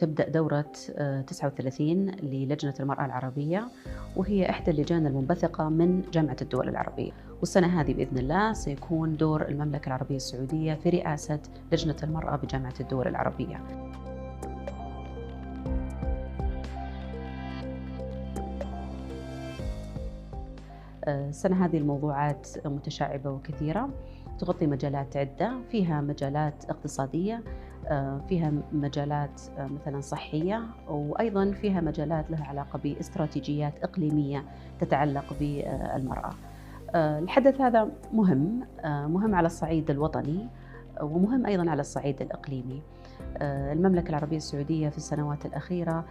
تبدأ دورة 39 للجنة المرأة العربية، وهي إحدى اللجان المنبثقة من جامعة الدول العربية. والسنة هذه بإذن الله سيكون دور المملكة العربية السعودية في رئاسة لجنة المرأة بجامعة الدول العربية. السنة هذه الموضوعات متشعبة وكثيرة، تغطي مجالات عدة، فيها مجالات اقتصادية، فيها مجالات مثلا صحية، وأيضا فيها مجالات لها علاقة باستراتيجيات إقليمية تتعلق بالمرأة. الحدث هذا مهم على الصعيد الوطني، ومهم أيضا على الصعيد الإقليمي. المملكة العربية السعودية في السنوات الأخيرة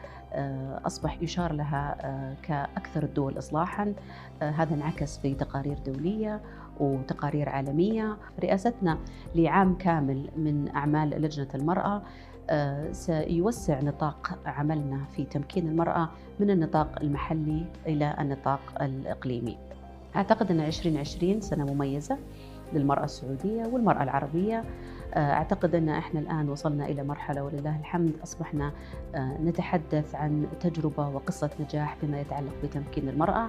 أصبح يشار لها كأكثر الدول إصلاحاً. هذا انعكس في تقارير دولية وتقارير عالمية. رئاستنا لعام كامل من أعمال لجنة المرأة سيوسع نطاق عملنا في تمكين المرأة من النطاق المحلي إلى النطاق الإقليمي. أعتقد أن 2020 سنة مميزة للمرأة السعودية والمرأة العربية. أعتقد أن إحنا الآن وصلنا إلى مرحلة ولله الحمد أصبحنا نتحدث عن تجربة وقصة نجاح فيما يتعلق بتمكين المرأة.